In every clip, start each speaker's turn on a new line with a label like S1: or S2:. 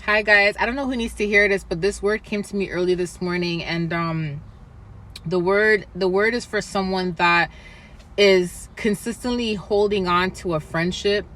S1: Hi guys, I don't know who needs to hear this, but this word came to me early this morning, and the word is for someone that is consistently holding on to a friendship,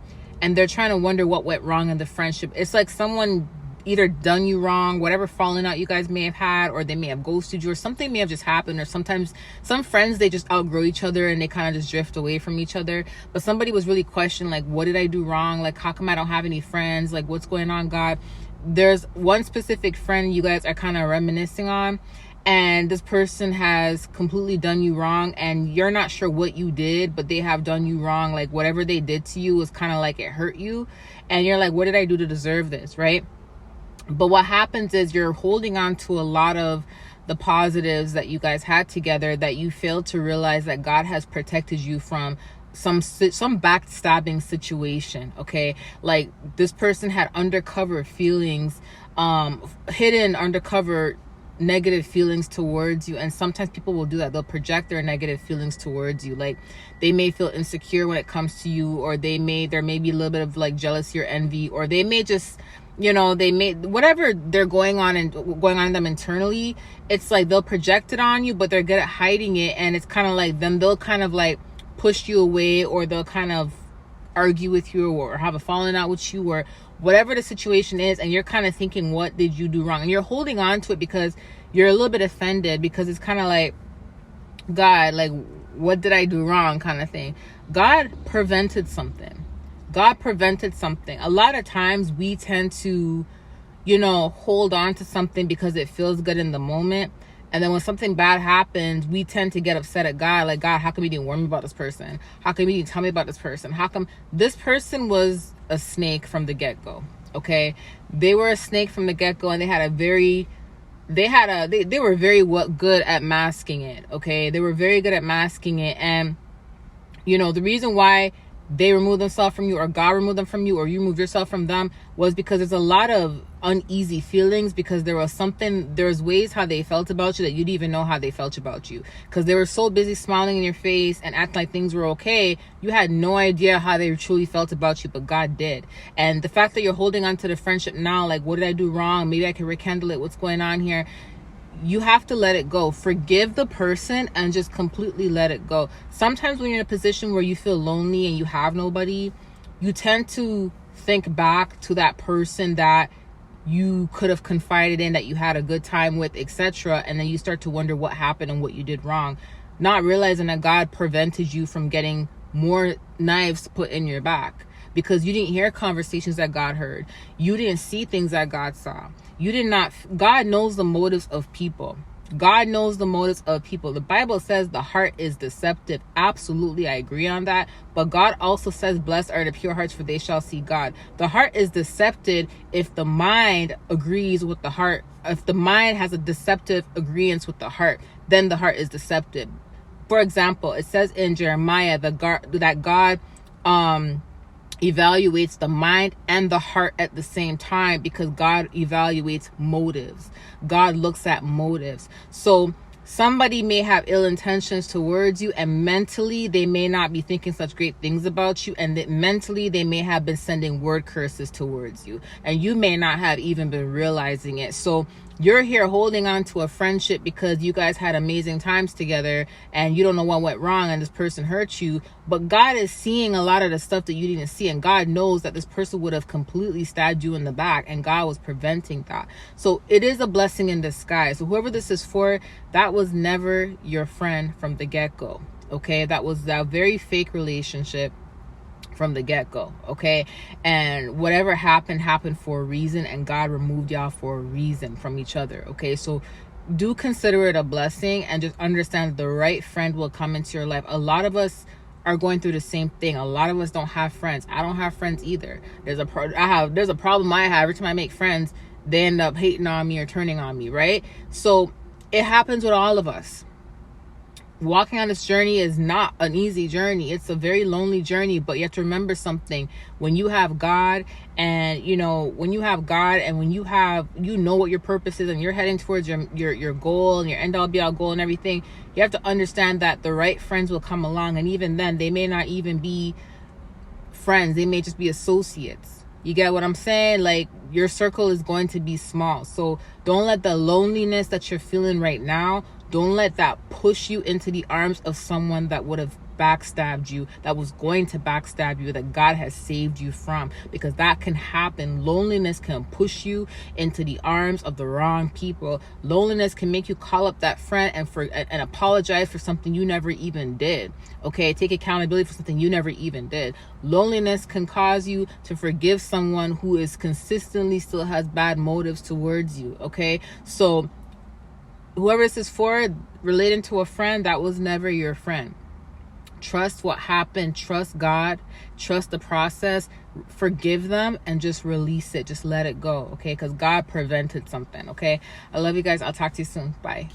S1: and they're trying to wonder what went wrong in the friendship. It's like someone either done you wrong, whatever falling out you guys may have had, or they may have ghosted you, or something may have just happened. Or sometimes some friends, they just outgrow each other and they kind of just drift away from each other. But somebody was really questioning, like, what did I do wrong? Like, how come I don't have any friends? Like, what's going on, God? There's one specific friend you guys are kind of reminiscing on, and this person has completely done you wrong, and you're not sure what you did, but they have done you wrong. Like, whatever they did to you was kind of like it hurt you, and you're like, what did I do to deserve this, right? But what happens is you're holding on to a lot of the positives that you guys had together, that you failed to realize that God has protected you from some backstabbing situation. Okay, like this person had undercover feelings, hidden undercover negative feelings towards you. And sometimes people will do that. They'll project their negative feelings towards you. Like, they may feel insecure when it comes to you, or there may be a little bit of like jealousy or envy, or they may just, they may, whatever they're going on in them internally, it's like they'll project it on you, but they're good at hiding it. And it's kind of like, then they'll kind of like push you away, or they'll kind of argue with you, or have a falling out with you, or whatever the situation is. And you're kind of thinking, what did you do wrong? And you're holding on to it because you're a little bit offended, because it's kind of like, God, like, what did I do wrong, kind of thing. God prevented something. A lot of times we tend to, hold on to something because it feels good in the moment. And then when something bad happens, we tend to get upset at God. Like, God, how come you didn't warn me about this person? How come you didn't tell me about this person? How come this person was a snake from the get-go? Okay. They were a snake from the get-go, and they were very good at masking it. Okay. They were very good at masking it. And, the reason why they removed themselves from you, or God removed them from you, or you removed yourself from them, was because there's a lot of uneasy feelings, because there was ways how they felt about you that you didn't even know how they felt about you, because they were so busy smiling in your face and acting like things were okay. You had no idea how they truly felt about you, but God did. And the fact that you're holding on to the friendship now, like, what did I do wrong? Maybe I can rekindle it. What's going on here? You have to let it go. Forgive the person and just completely let it go. Sometimes when you're in a position where you feel lonely and you have nobody, you tend to think back to that person that you could have confided in, that you had a good time with, etc. And then you start to wonder what happened and what you did wrong, not realizing that God prevented you from getting more knives put in your back, because you didn't hear conversations that God heard. You didn't see things that God saw. God knows the motives of people. God knows the motives of people. The Bible says the heart is deceptive. Absolutely, I agree on that. But God also says, blessed are the pure hearts, for they shall see God. The heart is deceptive if the mind agrees with the heart. If the mind has a deceptive agreement with the heart, then the heart is deceptive. For example, it says in Jeremiah that God evaluates the mind and the heart at the same time, because God evaluates motives. God looks at motives. So somebody may have ill intentions towards you, and mentally they may not be thinking such great things about you, and that mentally they may have been sending word curses towards you, and you may not have even been realizing it. So you're here holding on to a friendship because you guys had amazing times together, and you don't know what went wrong, and this person hurt you. But God is seeing a lot of the stuff that you didn't see, and God knows that this person would have completely stabbed you in the back, and God was preventing that. So it is a blessing in disguise. So whoever this is for, that was never your friend from the get-go. Okay, that was that very fake relationship from the get-go. Okay, and whatever happened for a reason, and God removed y'all for a reason from each other. Okay, so do consider it a blessing, and just understand the right friend will come into your life. A lot of us are going through the same thing. A lot of us don't have friends. I don't have friends either. There's a problem I have. Every time I make friends, they end up hating on me or turning on me, right? So it happens with all of us. Walking on this journey is not an easy journey. It's a very lonely journey, but you have to remember something. When you have God, and when you have what your purpose is, and you're heading towards your goal and your end all be all goal and everything, you have to understand that the right friends will come along. And even then, they may not even be friends. They may just be associates. You get what I'm saying? Like, your circle is going to be small. So don't let the loneliness that you're feeling right now, don't let that push you into the arms of someone that would have backstabbed you, that was going to backstab you, that God has saved you from, because that can happen. Loneliness can push you into the arms of the wrong people. Loneliness can make you call up that friend and apologize for something you never even did. Okay, take accountability for something you never even did. Loneliness can cause you to forgive someone who is consistently still has bad motives towards you. Okay, so whoever this is for, relating to a friend that was never your friend. Trust what happened. Trust God. Trust the process. Forgive them and just release it. Just let it go. Okay, because God prevented something. Okay, I love you guys. I'll talk to you soon. Bye.